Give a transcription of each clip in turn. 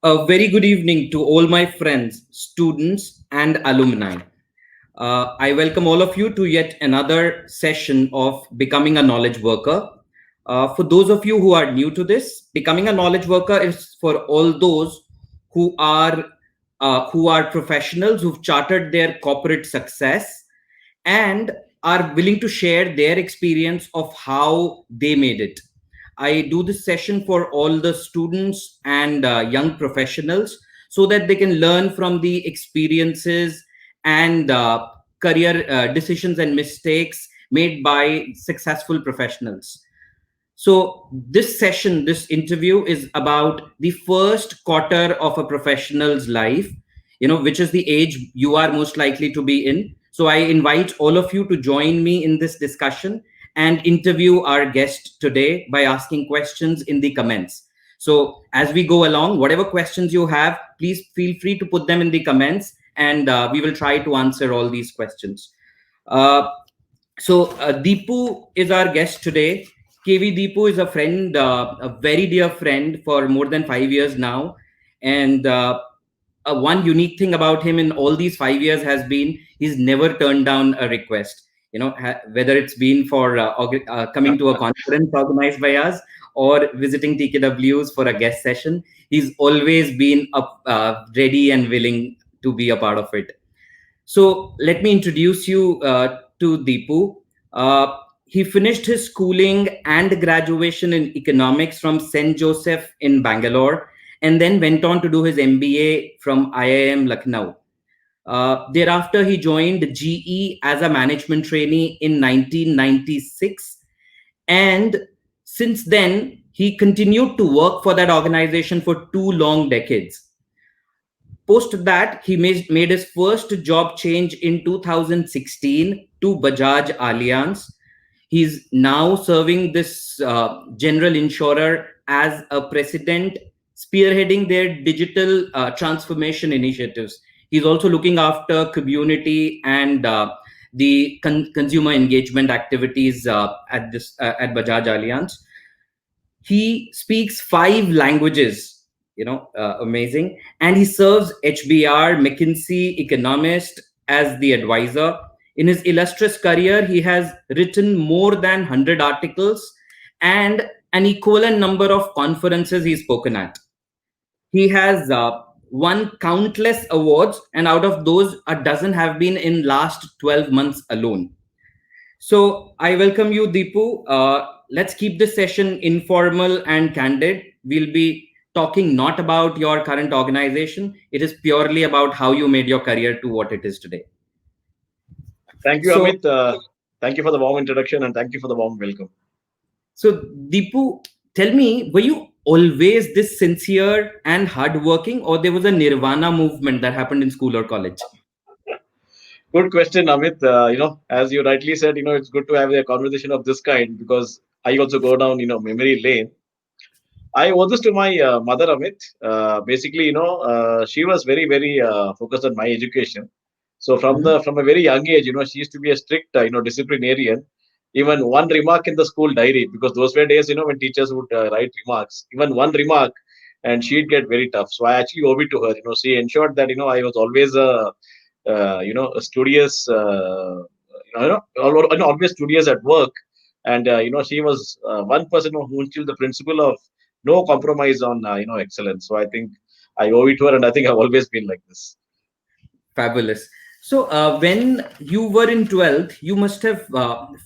A very good evening to all my friends, students, and alumni. I welcome all of you to yet another session of Becoming a Knowledge Worker. For those of you who are new to this, becoming a knowledge worker is for all those who are who are professionals who've chartered their corporate success and are willing to share their experience of how they made it. I do this session for all the students and young professionals so that they can learn from the experiences and career decisions and mistakes made by successful professionals. So, this session, this interview is about the first quarter of a professional's life, which is the age you are most likely to be in. So, I invite all of you to join me in this discussion and interview our guest today by asking questions in the comments. So, as we go along, whatever questions you have, please feel free to put them in the comments and we will try to answer all these questions. Uh, Deepu is our guest today. KV Dipu is a friend, a very dear friend for more than 5 years now. And one unique thing about him in all these 5 years has been he's never turned down a request. Whether it's been for coming to a conference organized by us or visiting TKWs for a guest session, he's always been up, ready and willing to be a part of it. So let me introduce you to Deepu. He finished his schooling and graduation in economics from St. Joseph in Bangalore and then went on to do his MBA from IIM Lucknow. Thereafter, he joined GE as a management trainee in 1996. And since then, he continued to work for that organization for 2 long decades. Post that, he made his first job change in 2016 to Bajaj Alianz. He's now serving this general insurer as a president, spearheading their digital transformation initiatives. He's also looking after community and the consumer engagement activities at Bajaj Allianz. He speaks 5 languages, amazing. And he serves HBR, McKinsey economist as the advisor. In his illustrious career, he has written more than 100 articles and an equivalent number of conferences he's spoken at. He has won countless awards, and out of those, a dozen have been in last 12 months alone. So I welcome you, Deepu. Let's keep this session informal and candid. We'll be talking not about your current organization. It is purely about how you made your career to what it is today. Thank you, So, Amit. Thank you for the warm introduction and thank you for the warm welcome. So, Deepu, tell me, were you always this sincere and hardworking, or there was a nirvana movement that happened in school or college? Good question, Amit. As you rightly said, it's good to have a conversation of this kind because I also go down, memory lane. I owe this to my mother, Amit. Basically, she was very, very focused on my education. So from a very young age, she used to be a strict, disciplinarian. Even one remark in the school diary, because those were days, when teachers would write remarks. Even one remark, and she'd get very tough. So I actually owe it to her. She ensured that I was always a studious, always studious at work. And she was one person who instilled the principle of no compromise on excellence. So I think I owe it to her, and I think I've always been like this. Fabulous. So, when you were in 12th, you must have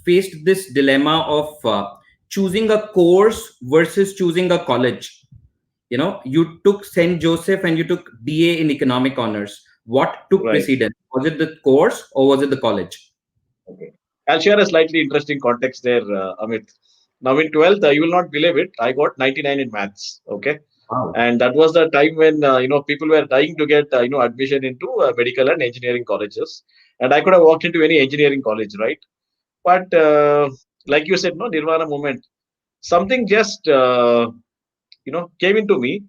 faced this dilemma of choosing a course versus choosing a college. You took St. Joseph and you took BA in economic honors. What took Right. precedence? Was it the course or was it the college? Okay. I'll share a slightly interesting context there, Amit. Now, in 12th, you will not believe it, I got 99 in maths. Okay. Wow. And that was the time when, people were dying to get, admission into medical and engineering colleges. And I could have walked into any engineering college, right? But like you said, no, Nirvana moment, something just, came into me.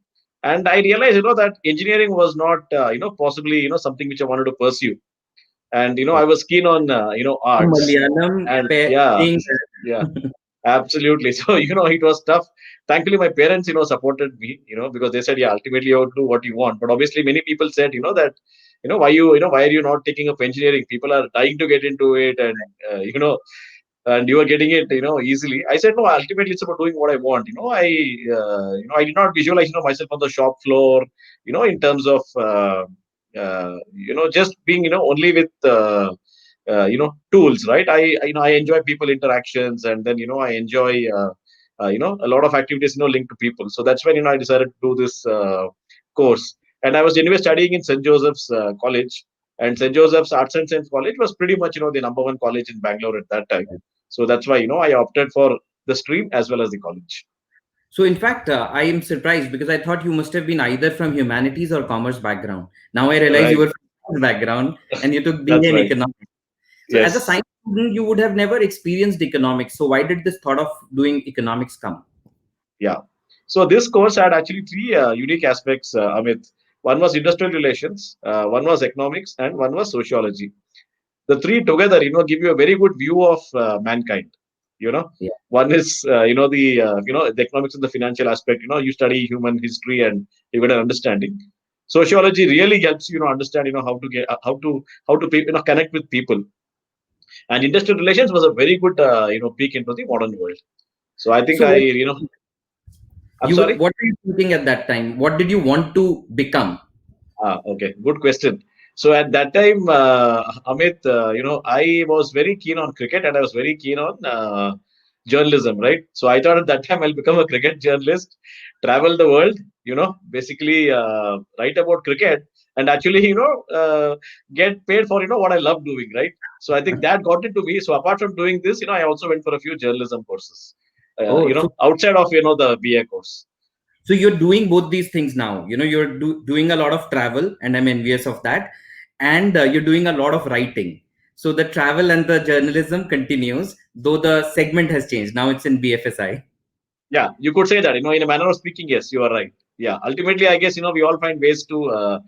And I realized, that engineering was not, possibly, something which I wanted to pursue. And I was keen on art, Malayalam and yeah, saying yeah. Absolutely. So, it was tough. Thankfully, my parents, supported me, because they said, yeah, ultimately you have to do what you want. But obviously, many people said, that, why are you not taking up engineering? People are dying to get into it, and you are getting it, easily. I said, no, ultimately it's about doing what I want. I did not visualize, myself on the shop floor, in terms of, just being, only with, tools, right? I enjoy people interactions, and then, I enjoy, a lot of activities, linked to people. So that's when, I decided to do this course. And I was anyway studying in St. Joseph's College, and St. Joseph's Arts and Science College was pretty much, the number one college in Bangalore at that time. So that's why, I opted for the stream as well as the college. So, in fact, I am surprised because I thought you must have been either from humanities or commerce background. Now I realize you Right. were from science background and you took BA That's in right. economics. So, as a Yes. science student, you would have never experienced economics. So, why did this thought of doing economics come? Yeah. So this course had actually three unique aspects, Amit. One was industrial relations, one was economics, and one was sociology. The three together, give you a very good view of mankind. You know, Yeah. one is, the economics and the financial aspect. You study human history and you get an understanding. Sociology really helps you know understand how to get connect with people, and industrial relations was a very good peek into the modern world. So I think So, what I'm sorry. what were you thinking at that time? What did you want to become? Okay, good question. So at that time, Amit, I was very keen on cricket and I was very keen on journalism, right? So I thought at that time I'll become a cricket journalist, travel the world, basically write about cricket, and actually, get paid for what I love doing, right? So I think that got into me. So apart from doing this, I also went for a few journalism courses, Oh, so outside of the BA course. so you're doing both these things now. You're doing a lot of travel, and I'm envious of that. And you're doing a lot of writing. So the travel and the journalism continues, though the segment has changed. Now it's in BFSI. Yeah, you could say that, in a manner of speaking, yes, you are right. Yeah, ultimately, I guess, we all find ways to,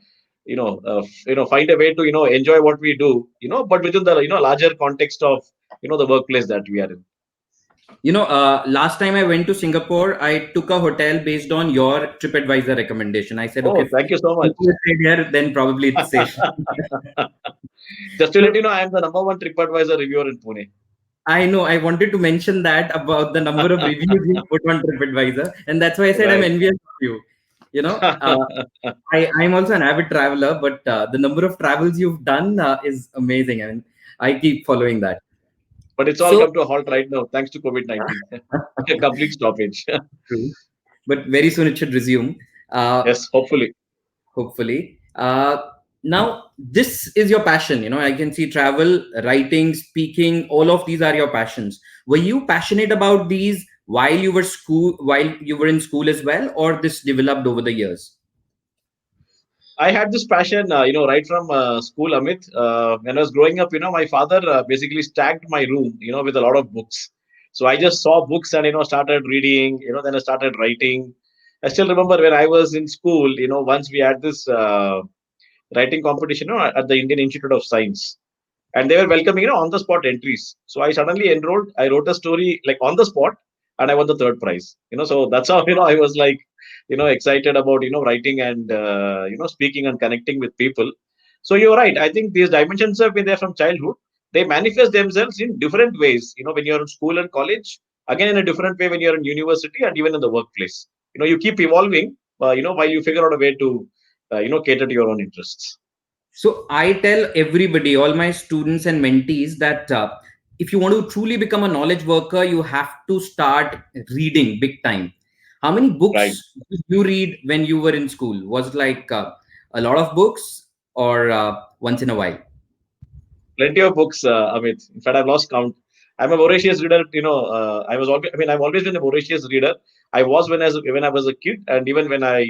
find a way to, enjoy what we do, but within the, larger context of, the workplace that we are in. Last time I went to Singapore, I took a hotel based on your TripAdvisor recommendation. I said, okay, Oh, if thank you so much. people stayed here, then probably it's safe. Just to let So you know, I am the number one TripAdvisor reviewer in Pune. I know I wanted to mention that about the number of reviews you put on TripAdvisor, and that's why I said I'm Right. envious of you. You know, I'm also an avid traveler, but the number of travels you've done is amazing. I mean, I keep following that. But it's all So come to a halt right now, thanks to COVID-19. A complete stoppage. true, but very soon it should resume. Yes, hopefully. Hopefully. Now, this is your passion. I can see travel, writing, speaking. All of these are your passions. Were you passionate about these while you were in school as well, or this developed over the years? I had this passion, right from school, Amit. When I was growing up, my father basically stacked my room, with a lot of books. So I just saw books and, started reading, then I started writing. I still remember when I was in school, once we had this writing competition, at the Indian Institute of Science, and they were welcoming on the spot entries. So I suddenly enrolled. I wrote a story like on the spot, and I won the third prize. So that's how I was like excited about writing and speaking and connecting with people. So you're right. I think these dimensions have been there from childhood. They manifest themselves in different ways. When you're in school and college, again in a different way when you're in university and even in the workplace. You keep evolving. While you figure out a way to cater to your own interests. So I tell everybody, all my students and mentees, that if you want to truly become a knowledge worker, you have to start reading big time. How many Right. books did you read when you were in school? Was it like a lot of books or once in a while? Plenty of books, Amit. In fact, I've lost count. I'm a voracious reader. I was always. I mean, I've always been a voracious reader. I was when I was a kid, and even when I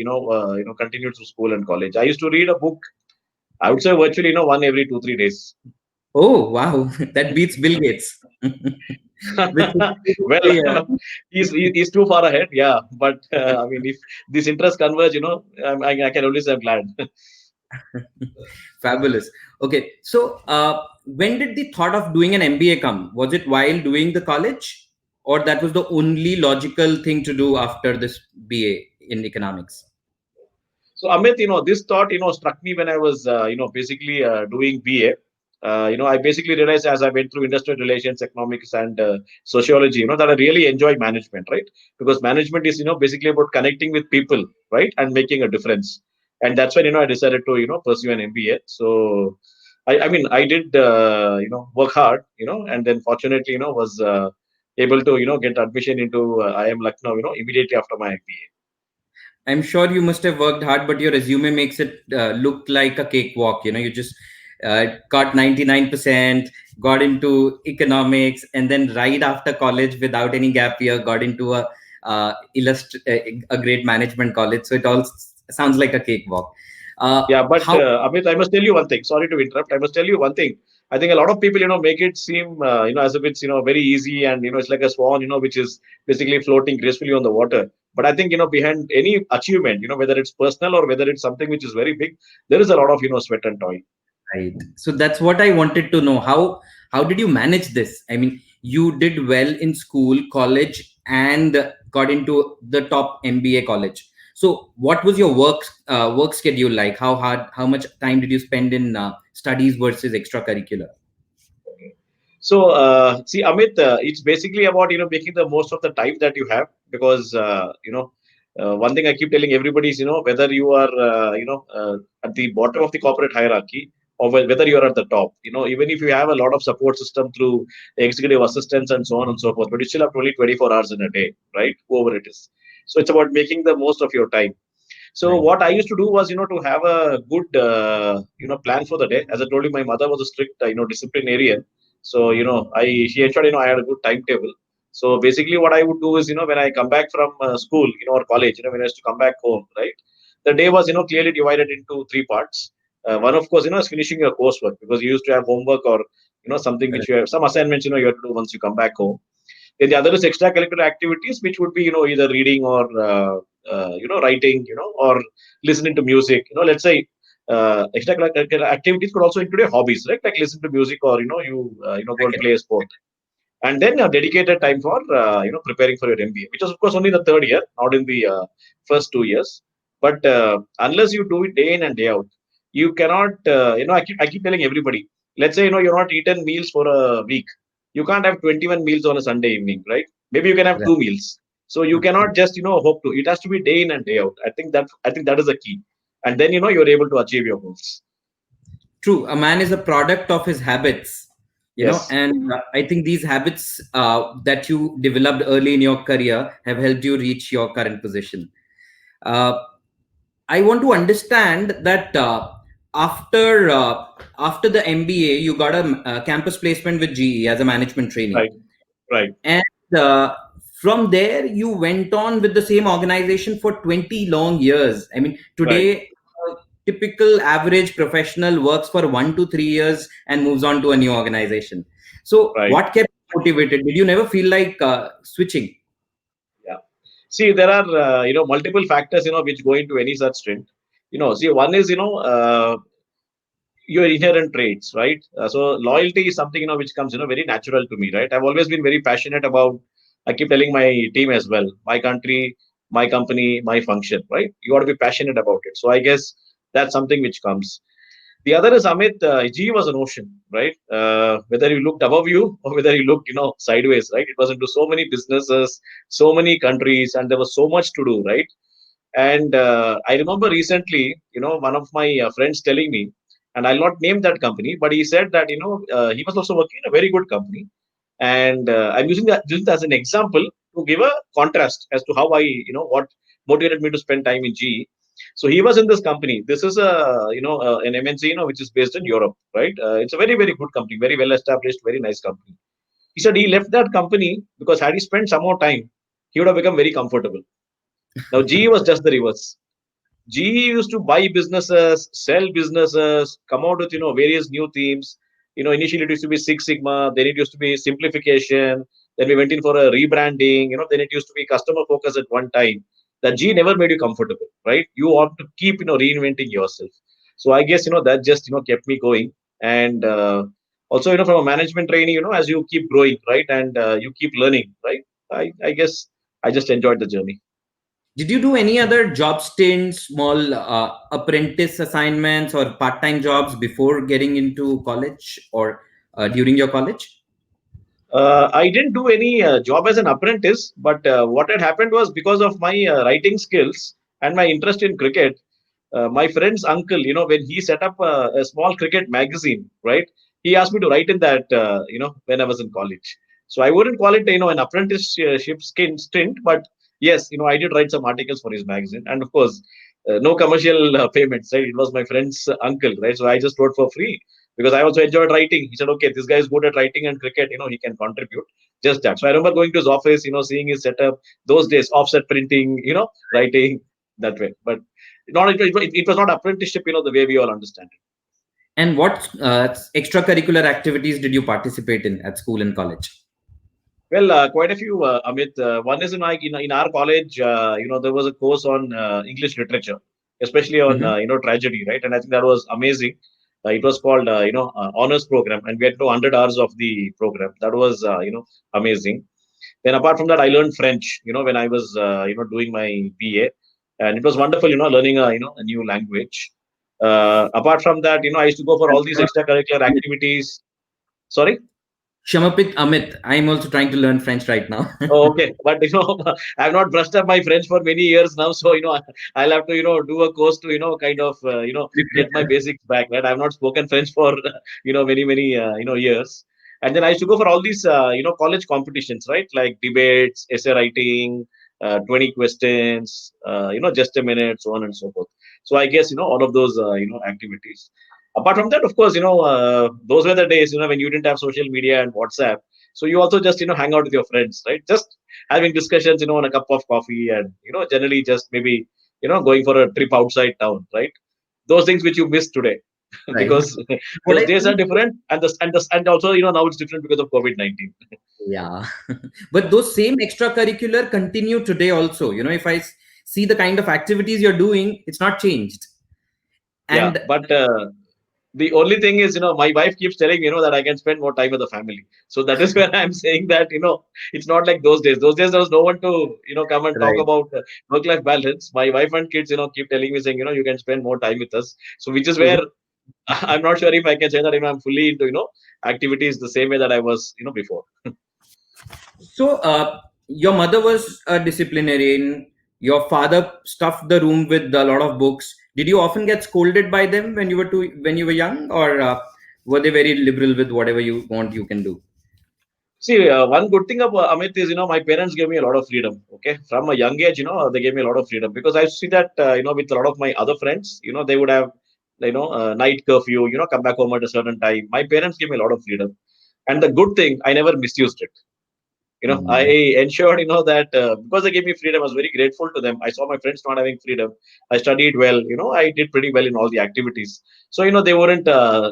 continued through school and college. I used to read a book. I would say virtually one every 2 3 days. Oh, wow. That beats Bill Gates. With Well, he's too far ahead. Yeah, but I mean, if this interest converge, I can only say I'm glad. Fabulous. Okay. So, when did the thought of doing an MBA come? Was it while doing the college? or that was the only logical thing to do after this BA in economics? So Amit, this thought, struck me when I was, basically doing BA. I basically realized as I went through industrial relations, economics, and sociology, that I really enjoy management, right? Because management is, basically about connecting with people, right, and making a difference. And that's when, I decided to, pursue an MBA. So, I mean, I did, work hard, and then fortunately, was able to, get admission into IIM Lucknow, immediately after my MBA. I'm sure you must have worked hard, but your resume makes it look like a cakewalk. You just got 99%, got into economics, and then right after college, without any gap year, got into a great management college. So it all sounds like a cakewalk. Yeah, but How Amit, I must tell you one thing. Sorry to interrupt. I must tell you one thing. I think a lot of people, make it seem, as if it's, very easy and, it's like a swan, which is basically floating gracefully on the water. But I think, behind any achievement, whether it's personal or whether it's something which is very big, there is a lot of, sweat and toil. Right. So that's what I wanted to know. How did you manage this? I mean, you did well in school, college, and got into the top MBA college. So what was your work schedule like? How much time did you spend in studies versus extracurricular? Okay. So, see, Amit, it's basically about making the most of the time that you have because one thing I keep telling everybody is whether you are at the bottom of the corporate hierarchy or whether you are at the top, even if you have a lot of support system through executive assistants and so on and so forth, but you still have only 24 hours in a day, right? Whoever it is. So it's about making the most of your time. So Right. what I used to do was, to have a good, plan for the day. As I told you, my mother was a strict, disciplinarian. So, she ensured, I had a good timetable. So basically what I would do is, when I come back from school, or college, when I used to come back home, right? The day was, clearly divided into three parts. One, of course, is finishing your coursework because you used to have homework or, something which Correct. you have, some assignments, you have to do once you come back home. Then the other is extracurricular activities, which would be either reading or writing, or listening to music. Let's say extracurricular activities could also include your hobbies, right? Like listen to music or go I and can. play a sport. And then dedicated time for preparing for your MBA, which is of course only the third year, not in the first 2 years. But unless you do it day in and day out, you cannot. I keep telling everybody. Let's say you're not eaten meals for a week. You can't have 21 meals on a Sunday evening, right? Maybe you can have Right. 2 meals. So you cannot just hope to. It has to be day in and day out. I think that is the key. And then you're able to achieve your goals. True. A man is a product of his habits, Yes. and I think these habits that you developed early in your career have helped you reach your current position. Uh, I want to understand that after the MBA, you got a campus placement with GE as a management trainee, Right. Right. and from there you went on with the same organization for 20 long years. I mean, Right. today a typical average professional works for 1 to 3 years and moves on to a new organization. So, Right. what kept you motivated? Did you never feel like switching? Yeah. See, there are multiple factors which go into any such trend. See, one is your inherent traits, right? So loyalty is something which comes very natural to me, right? I've always been very passionate about. I keep telling my team as well, my country, my company, my function, right? You got to be passionate about it. So I guess that's something which comes. The other is Amit. G was an ocean, right? Whether you looked above you or whether you looked, sideways, right? It was into so many businesses, so many countries, and there was so much to do, right? And I remember recently, one of my friends telling me, and I'll not name that company, but he said that he was also working in a very good company, and I'm using that just as an example to give a contrast as to how I, what motivated me to spend time in GE. So he was in this company. This is an MNC, which is based in Europe, right? It's a very very good company, very well established, very nice company. He said he left that company because had he spent some more time, he would have become very comfortable. Now GE was just the reverse. GE used to buy businesses, sell businesses, come out with various new themes. Initially it used to be Six Sigma, then it used to be simplification, then we went in for a rebranding. Then it used to be customer focus at one time. That G never made you comfortable, right? You want to keep reinventing yourself. So I guess that just kept me going, and also from a management training, as you keep growing, right, and you keep learning, right. I guess I just enjoyed the journey. Did you do any other job stints, small apprentice assignments, or part-time jobs before getting into college or during your college? I didn't do any job as an apprentice, but what had happened was because of my writing skills and my interest in cricket, my friend's uncle, when he set up a small cricket magazine, right? He asked me to write in that, when I was in college. So I wouldn't call it, an apprenticeship stint, but yes, I did write some articles for his magazine, and of course, no commercial payments, right? It was my friend's uncle, right? So I just wrote for free because I also enjoyed writing. He said, okay, this guy is good at writing and cricket, he can contribute. Just that. So I remember going to his office, seeing his setup, those days, offset printing, writing that way. But it was not apprenticeship, the way we all understand it. And what extracurricular activities did you participate in at school and college? Well, quite a few, Amit. One is in our college, there was a course on English literature, especially on Hmm. tragedy, right? And I think that was amazing. It was called honors program, and we had to do 100 hours of the program. That was amazing. Then apart from that, I learned French. When I was doing my BA, and it was wonderful. Learning a new language. Apart from that, I used to go for all these extracurricular activities. Sorry. Shamapit Amit, I'm also trying to learn French right now. Oh, okay, but I've not brushed up my French for many years now, so I'll have to do a course to kind of get my basics back. Right, I've not spoken French for many years, and then I used to go for all these college competitions, right? Like debates, essay writing, 20 questions, just a minute, so on and so forth. So I guess all of those activities. Apart from that, of course, those were the days when you didn't have social media and WhatsApp, so you also just hang out with your friends, right? Just having discussions, on a cup of coffee, and generally just maybe going for a trip outside town, right? Those things which you miss today, Right. because What those I days are think, different, and also now it's different because of COVID-19. yeah, but those same extracurricular continue today also. If I see the kind of activities you're doing, it's not changed. Yeah, And but the only thing is, my wife keeps telling me, that I can spend more time with the family. So that is where I'm saying that, it's not like those days. Those days there was no one to, come and talk right. about work-life balance. My wife and kids, keep telling me saying, you can spend more time with us. So which is where Mhm. I'm not sure if I can say that, I'm fully into, activities the same way that I was, before. So, your mother was a disciplinarian. Your father stuffed the room with a lot of books. Did you often get scolded by them when you were young, or were they very liberal with whatever you want you can do? See, one good thing about Amit is, my parents gave me a lot of freedom. Okay, from a young age, they gave me a lot of freedom because I see that, with a lot of my other friends, they would have, night curfew, come back home at a certain time. My parents gave me a lot of freedom, and the good thing, I never misused it. I Mhm. ensured, that because they gave me freedom, I was very grateful to them. I saw my friends not having freedom. I studied well, I did pretty well in all the activities. So, they weren't, so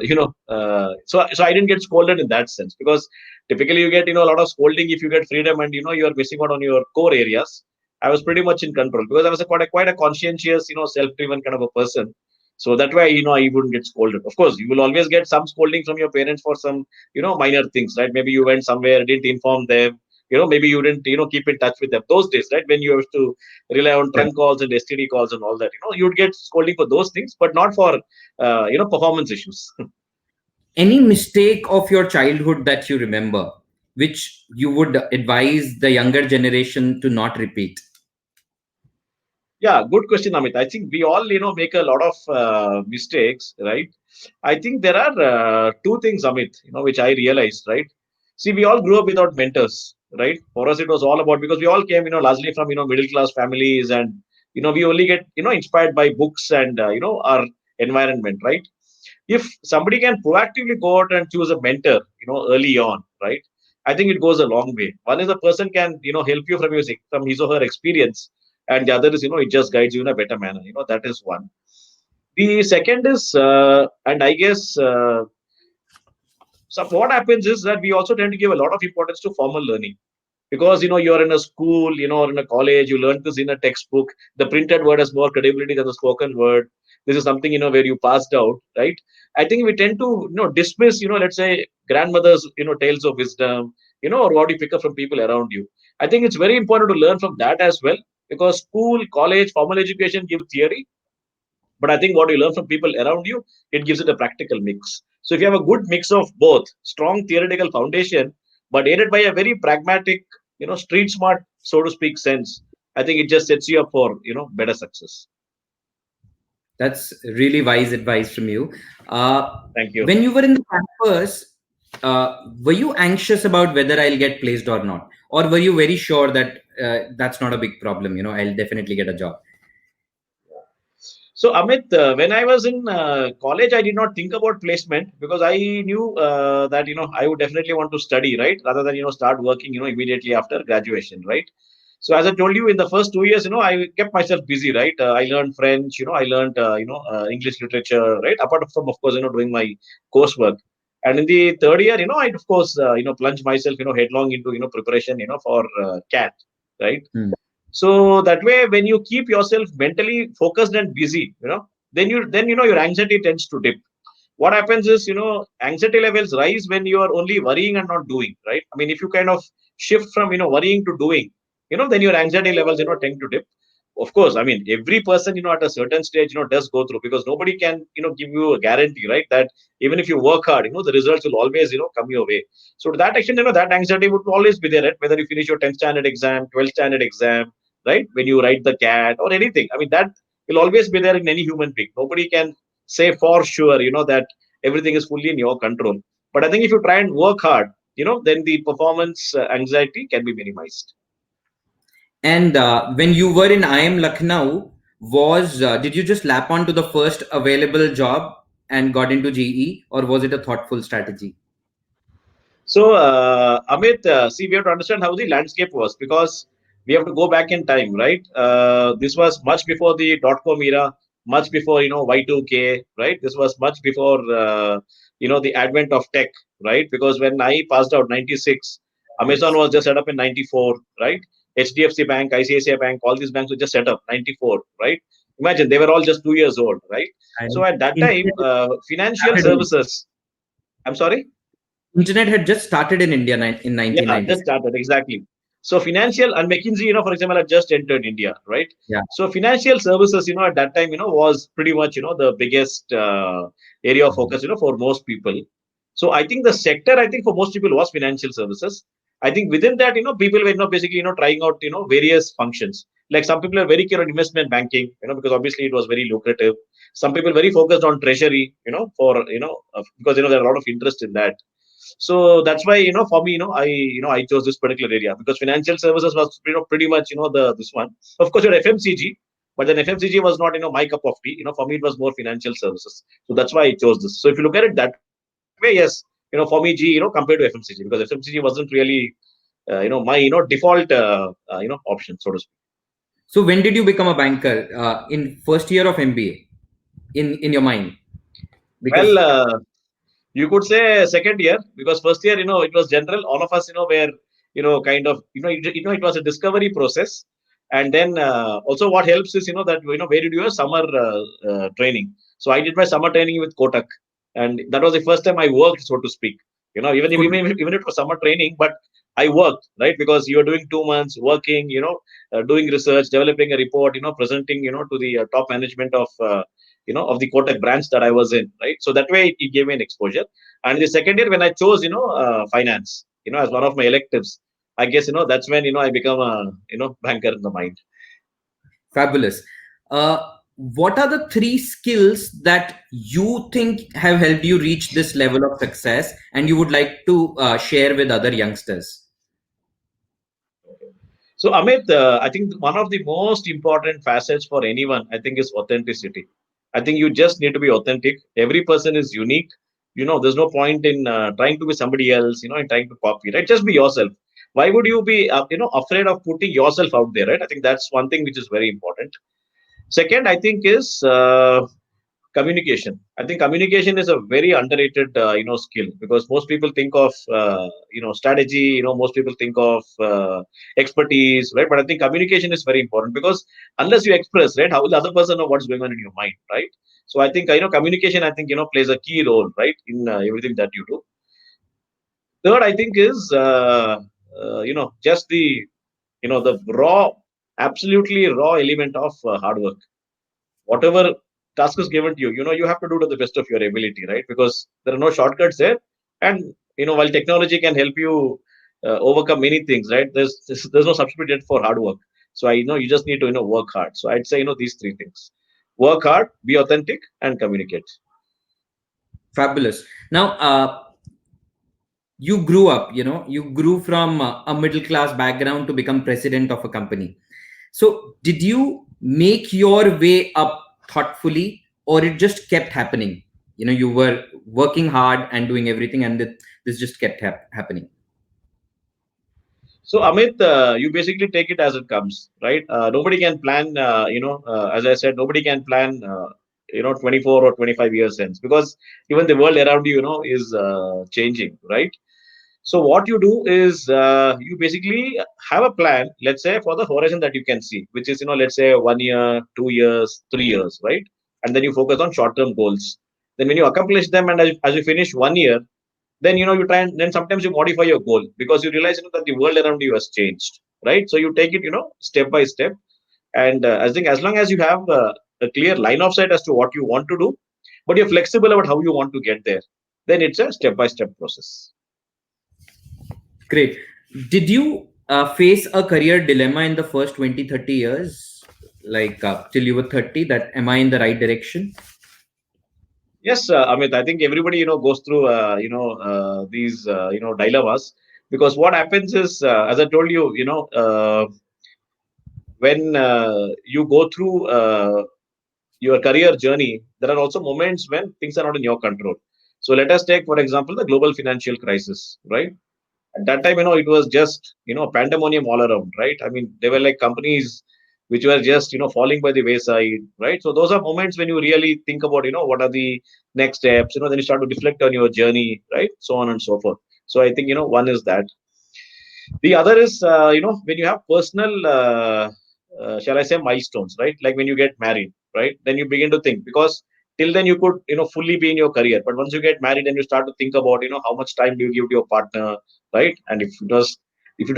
I didn't get scolded in that sense, because typically you get, a lot of scolding if you get freedom and, you're missing out on your core areas. I was pretty much in control because I was quite a conscientious, self-driven kind of a person. So that way, I wouldn't get scolded. Of course, you will always get some scolding from your parents for some, minor things, right? Maybe you went somewhere, didn't inform them, maybe you didn't keep in touch with them those days, right, when you have to rely on Right. trunk calls and STD calls and all that, you'd get scolding for those things, but not for performance issues. Any mistake of your childhood that you remember, which you would advise the younger generation to not repeat? Yeah, good question, Amit. I think we all make a lot of mistakes, right? I think there are two things, Amit, which I realized, right? See, we all grew up without mentors, right? For us it was all about, because we all came largely from middle class families, and we only get inspired by books and our environment, right? If somebody can proactively go out and choose a mentor, early on, right? I think it goes a long way. One is a person can, help you from his or her experience, and the other is, it just guides you in a better manner. That is one. The second is, and I guess, so what happens is that we also tend to give a lot of importance to formal learning, because you're in a school, or in a college, you learn this in a textbook. The printed word has more credibility than the spoken word. This is something where you passed out, right? I think we tend to dismiss, let's say, grandmother's tales of wisdom, or what you pick up from people around you. I think it's very important to learn from that as well, because school, college, formal education give theory, but I think what you learn from people around you, it gives it a practical mix. So if you have a good mix of both, strong theoretical foundation, but aided by a very pragmatic, street smart, so to speak, sense, I think it just sets you up for, better success. That's really wise advice from you. Uh, Thank you. when you were in the campus, were you anxious about whether I'll get placed or not? Or were you very sure that that's not a big problem? I'll definitely get a job. So, Amit, when I was in college, I did not think about placement because I knew that I would definitely want to study, right, rather than start working immediately after graduation, right. So, as I told you, in the first 2 years, I kept myself busy, right. I learned French, I learned English literature, right. Apart from, of course, doing my coursework. And in the third year, I of course plunged myself headlong into preparation for CAT, right. Hmm. So that way, when you keep yourself mentally focused and busy, then your anxiety tends to dip. What happens is, anxiety levels rise when you are only worrying and not doing, right. I mean, if you kind of shift from worrying to doing, then your anxiety levels tend to dip. Of course, I mean, every person at a certain stage does go through, because nobody can give you a guarantee, right, that even if you work hard, the results will always come your way. So to that extent, that anxiety would always be there, right? Whether you finish your 10th standard exam, 12th standard exam, right, when you write the CAT or anything, I mean, that will always be there in any human being. Nobody can say for sure that everything is fully in your control. But I think if you try and work hard, then the performance anxiety can be minimized. And when you were in IM Lucknow, did you just lap on to the first available job and got into GE, or was it a thoughtful strategy? So, Amit, see, we have to understand how the landscape was, because we have to go back in time, right? This was much before the dot-com era, much before Y2K, right? This was much before the advent of tech, right? Because when I passed out 96, Amazon Yes. was just set up in 94, right? HDFC Bank, ICICI Bank, all these banks were just set up 94, right? Imagine they were all just 2 years old, right? So And at that time, internet financial started in, services. I'm sorry. internet had just started in India in Yeah, just 1996. started exactly. So financial and McKinsey, for example, had just entered India, right? Yeah. So financial services, at that time, was pretty much, the biggest area of focus, for most people. So I think the sector, I think for most people was financial services. I think within that, people were, basically, trying out, various functions. Like some people are very keen on investment banking, because obviously it was very lucrative. Some people very focused on treasury, because, there are a lot of interest in that. So that's why for me I chose this particular area, because financial services was pretty much the this one. Of course, your FMCG, but then FMCG was not my cup of tea. For me it was more financial services. So that's why I chose this. So if you look at it that way, yes, for me G compared to FMCG, because FMCG wasn't really my default option, so to speak. So when did you become a banker? In first year of MBA, in your mind, Well, because you could say second year, because first year, it was general. All of us, were, kind of, it was a discovery process. And then also what helps is, that, where you do your summer training. So I did my summer training with Kotak. And that was the first time I worked, so to speak. so Even it was summer training, but I worked, right? Because you are doing 2 months working, doing research, developing a report, presenting, to the top management of the Kotak branch that I was in, right? So that way it gave me an exposure. And the second year when I chose, finance, as one of my electives, I guess, that's when, I become a, banker in the mind. fabulous. What are the three skills that you think have helped you reach this level of success, and you would like to share with other youngsters? So, Amit, I think one of the most important facets for anyone, I think, is authenticity. I think you just need to be authentic. Every person is unique. There's no point in trying to be somebody else, and trying to copy, right? Just be yourself. Why would you be, afraid of putting yourself out there, right? I think that's one thing which is very important. Second, I think, is communication. I think communication is a very underrated, skill, because most people think of, strategy. Most people think of expertise, right? But I think communication is very important, because unless you express, right, how will the other person know what's going on in your mind, right? So I think communication, I think plays a key role, right, in everything that you do. Third, I think, is just the the absolutely raw element of hard work. Whatever task is given to you, you have to do to the best of your ability, right? Because there are no shortcuts there. And, while technology can help you overcome many things, right? There's no substitute for hard work. So you just need to, work hard. So I'd say, these three things: work hard, be authentic, and communicate. Fabulous. Now, you grew up, you grew from a middle class background to become president of a company. So, did you make your way up thoughtfully, or it just kept happening? You were working hard and doing everything, and this just kept happening. So Amit, you basically take it as it comes, right? Nobody can plan, as I said, nobody can plan, 24 or 25 years hence, because even the world around you, is changing, right? So what you do is you basically have a plan, let's say, for the horizon that you can see, which is, let's say 1 year, 2 years, 3 years, right? And then you focus on short-term goals. Then when you accomplish them, and as you finish 1 year, then you try, and then sometimes you modify your goal because you realize that the world around you has changed, right? So you take it step by step. And I think as long as you have a clear line of sight as to what you want to do, but you're flexible about how you want to get there, then it's a step by step process. Great. Did you face a career dilemma in the first 20, 30 years? Like till you were 30, that am I in the right direction? Yes, Amit, I think everybody goes through these dilemmas, because what happens is, as I told you, when you go through your career journey, there are also moments when things are not in your control. So let us take, for example, the global financial crisis, right? At that time, it was just, pandemonium all around, right? I mean, they were like companies which were just, falling by the wayside, right? So those are moments when you really think about, what are the next steps, then you start to reflect on your journey, right? So on and so forth. So I think, one is that. The other is, when you have personal, shall I say, milestones, right? Like when you get married, right? Then you begin to think, because till then you could, fully be in your career. But once you get married, then you start to think about, how much time do you give to your partner, right? And if it was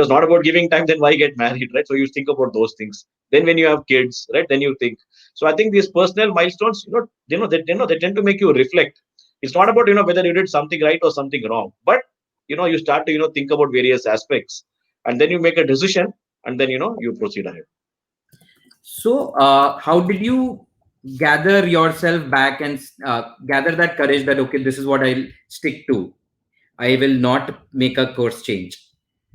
not about giving time, then why get married, right? So you think about those things. Then when you have kids, right? Then you think. So I think these personal milestones, they tend to make you reflect. It's not about, whether you did something right or something wrong, but you start to think about various aspects, and then you make a decision, and then you proceed ahead. So, how did you gather yourself back and gather that courage that, okay, this is what I'll stick to? I will not make a course change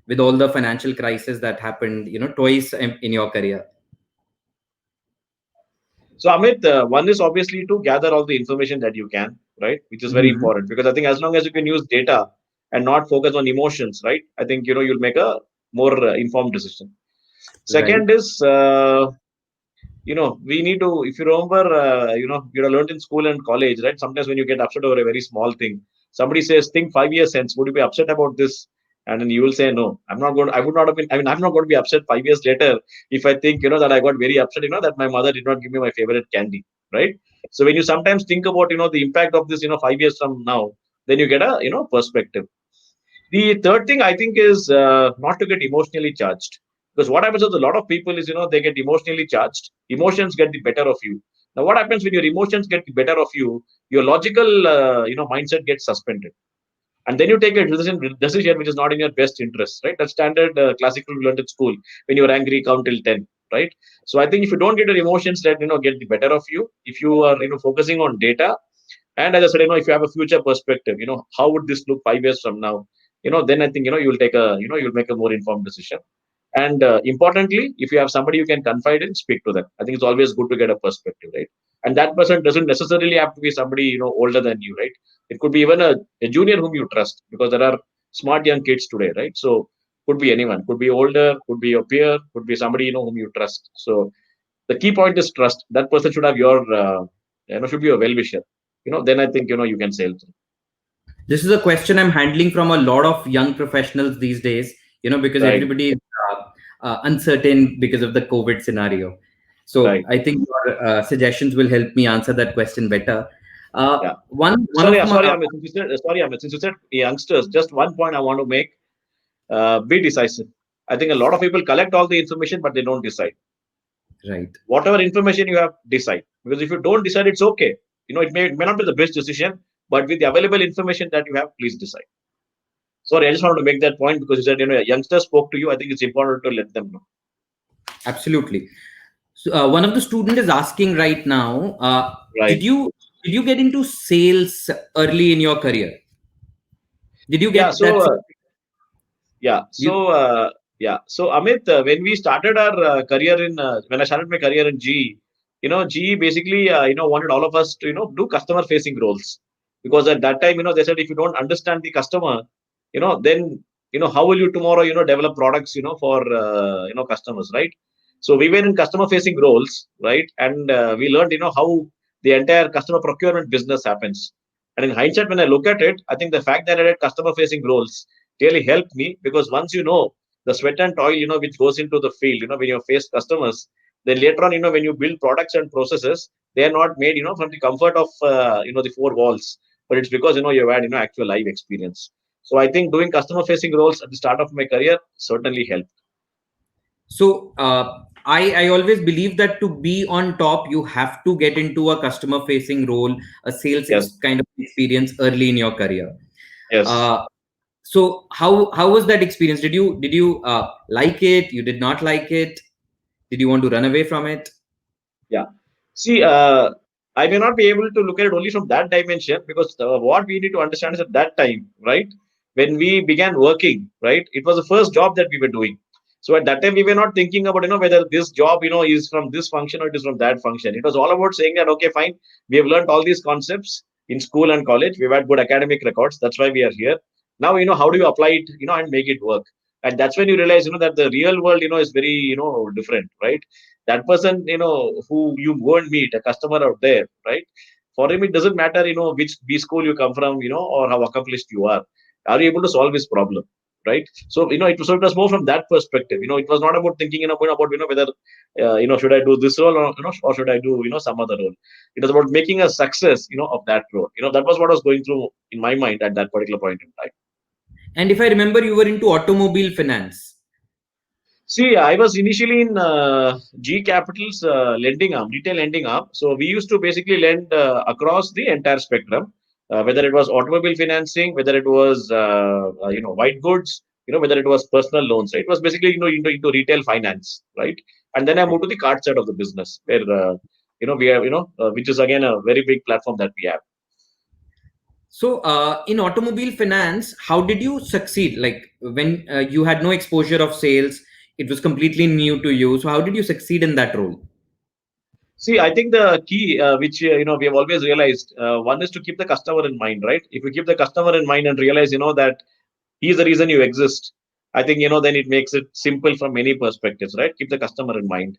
with all the financial crisis that happened, twice in your career. So Amit, one is obviously to gather all the information that you can, right, which is very Mhm. important, because I think as long as you can use data and not focus on emotions, right, I think you'll make a more informed decision. Right. Second is, we need to, if you remember, you have learned in school and college, right? Sometimes when you get upset over a very small thing, somebody says, think 5 years hence, would you be upset about this? And then you will say, no, I'm not going, I would not have been, I mean, I'm not going to be upset 5 years later if I think, that I got very upset, that my mother did not give me my favorite candy, right? So when you sometimes think about, the impact of this, 5 years from now, then you get a, perspective. The third thing I think is not to get emotionally charged, because what happens is a lot of people is they get emotionally charged. Emotions get the better of you. Now, what happens when your emotions get the better of you? Your logical mindset gets suspended, and then you take a decision which is not in your best interest, right? That's standard classical we learned at school. When you're angry, count till 10, right? So I think if you don't get your emotions that get the better of you, if you are focusing on data, and as I said, if you have a future perspective, how would this look 5 years from now? Then I think you'll take a you'll make a more informed decision. And importantly, if you have somebody you can confide in, speak to them. I think it's always good to get a perspective, right? And that person doesn't necessarily have to be somebody older than you, right? It could be even a junior whom you trust, because there are smart young kids today, right? So could be anyone, could be older, could be your peer, could be somebody whom you trust. So the key point is trust. That person should have your should be a well wisher. Then I think you can sail through. This is a question I'm handling from a lot of young professionals these days, because Right, everybody is uncertain because of the COVID scenario. So right. I think your suggestions will help me answer that question better. Yeah. One Sorry, of my sorry, Amit. Since you said youngsters, just one point I want to make: be decisive. I think a lot of people collect all the information, but they don't decide. Right. Whatever information you have, decide. Because if you don't decide, it's okay. It may not be the best decision, but with the available information that you have, please decide. Sorry, I just wanted to make that point because you said, a youngster spoke to you. I think it's important to let them know. Absolutely. So, one of the student is asking right now, Right. did you get into sales early in your career? Did you Yeah. get that? Yeah. You, So Amit, when we started our career when I started my career in GE, GE basically, wanted all of us to, do customer facing roles because at that time, they said if you don't understand the customer, then, how will you tomorrow, develop products, for, customers, right? So we were in customer facing roles, right? And we learned, how the entire customer procurement business happens. And in hindsight, when I look at it, I think the fact that I had customer facing roles really helped me because once you know the sweat and toil, which goes into the field, when you face customers, then later on, when you build products and processes, they are not made, from the comfort of, the four walls, but it's because, you've had, actual live experience. So I think doing customer facing roles at the start of my career certainly helped. so I always believe that to be on top, you have to get into a customer facing role, a sales Yes. kind of experience early in your career. Yes. Uh, so how was that experience? Did you like it? You did not like it? Did you want to run away from it? Yeah. See, I may not be able to look at it only from that dimension because what we need to understand is at that time, right? When we began working, right? It was the first job that we were doing. So at that time, we were not thinking about, whether this job, is from this function or it is from that function. It was all about saying that, okay, fine, we have learned all these concepts in school and college. We've had good academic records. That's why we are here. Now, how do you apply it, and make it work? And that's when you realize, that the real world, is very, different, right? That person, who you go and meet, a customer out there, right? For him, it doesn't matter, which B school you come from, or how accomplished you are. Are you able to solve this problem? Right. So, it was more from that perspective. It was not about thinking, about, whether, should I do this role or should I do, some other role. It was about making a success, of that role. That was what was going through in my mind at that particular point in time. And if I remember, you were into automobile finance. See, I was initially in G Capital's lending arm, retail lending arm. So we used to basically lend across the entire spectrum, whether it was automobile financing, whether it was white goods, whether it was personal loans. Right? It was basically into retail finance, right? And then I moved to the card side of the business, where we have which is again a very big platform that we have. So, in automobile finance, how did you succeed? Like when you had no exposure of sales, it was completely new to you. So, how did you succeed in that role? See, I think the key, which we have always realized, one is to keep the customer in mind, right? If you keep the customer in mind and realize, that he's the reason you exist, I think then it makes it simple from many perspectives, right? Keep the customer in mind.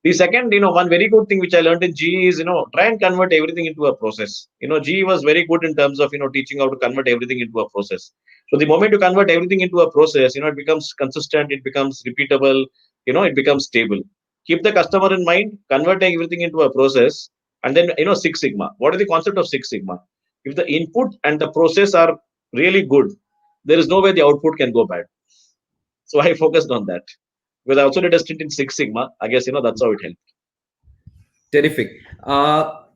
The second, one very good thing which I learned in GE is, try and convert everything into a process. GE was very good in terms of, teaching how to convert everything into a process. So the moment you convert everything into a process, it becomes consistent, it becomes repeatable, it becomes stable. Keep the customer in mind, convert everything into a process, and then, Six Sigma. What is the concept of Six Sigma? If the input and the process are really good, there is no way the output can go bad. So I focused on that. Because I also did a stint in Six Sigma. I guess, that's how it helped. Terrific.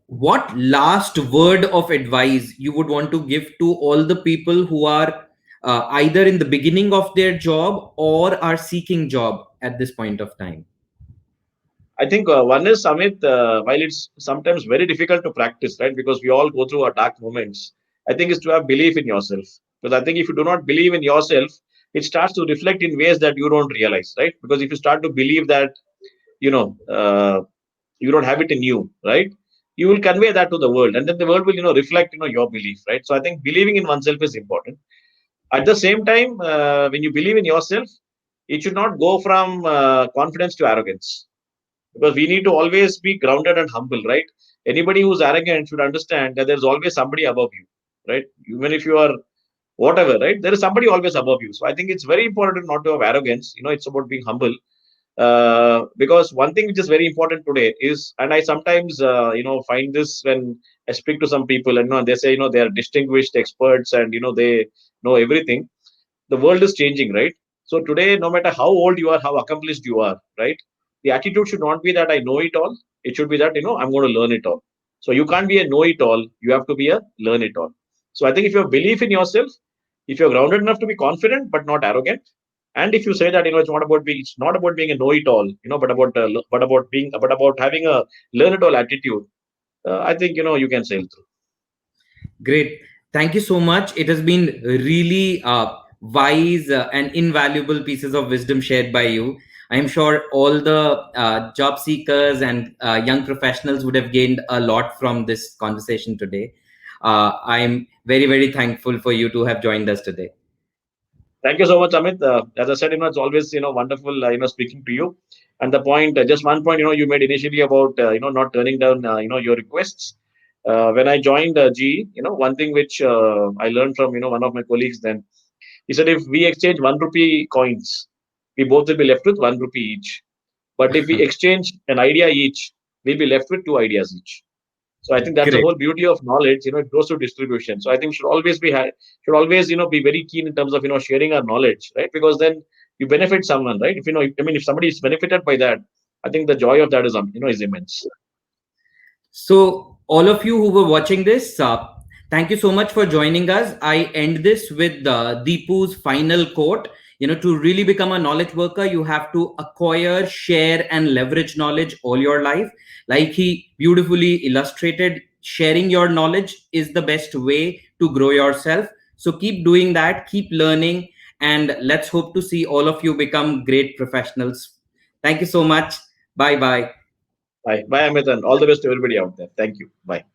What last word of advice you would want to give to all the people who are either in the beginning of their job or are seeking job at this point of time? I think one is, Amit, while it's sometimes very difficult to practice, right? Because we all go through our dark moments. I think is to have belief in yourself. Because I think if you do not believe in yourself, it starts to reflect in ways that you don't realize, right? Because if you start to believe that, you know, uh, you don't have it in you, right? You will convey that to the world, and then the world will, reflect, your belief, right? So I think believing in oneself is important. At the same time, when you believe in yourself, it should not go from confidence to arrogance because we need to always be grounded and humble, right? Anybody who's arrogant should understand that there's always somebody above you, right? Even if you are whatever, right? There is somebody always above you. So I think it's very important not to have arrogance. It's about being humble. Because one thing which is very important today is, and I sometimes, find this when I speak to some people, and they say, they are distinguished experts and they know everything. The world is changing, right? So today, no matter how old you are, how accomplished you are, right? The attitude should not be that I know it all. It should be that, I'm going to learn it all. So you can't be a know it all. You have to be a learn it all. So I think if you have belief in yourself, if you're grounded enough to be confident but not arrogant, and if you say that it's not about being a know it all, but about having a learn it all attitude, I think you can sail through. Great. Thank you so much. It has been really wise and invaluable pieces of wisdom shared by you. I am sure all the job seekers and young professionals would have gained a lot from this conversation today. I'm very, very thankful for you to have joined us today. Thank you so much, Amit. As I said, it's always wonderful speaking to you. And the point, just one point, you made initially about not turning down your requests. When I joined GE, one thing which I learned from one of my colleagues then, he said if we exchange 1 rupee coins, we both will be left with 1 rupee each. But if we exchange an idea each, we'll be left with 2 ideas each. So I think that's the Great. whole beauty of knowledge. It goes to distribution. So I think should always be very keen in terms of sharing our knowledge, right? Because then you benefit someone, right? If if somebody is benefited by that, I think the joy of that is immense. So, all of you who were watching this, thank you so much for joining us. I end this with Deepu's final quote. To really become a knowledge worker, you have to acquire, share, and leverage knowledge all your life. Like he beautifully illustrated, sharing your knowledge is the best way to grow yourself. So, keep doing that, keep learning, and let's hope to see all of you become great professionals. Thank you so much. Bye bye. Bye, Amit, and all the best to everybody out there. Thank you. Bye.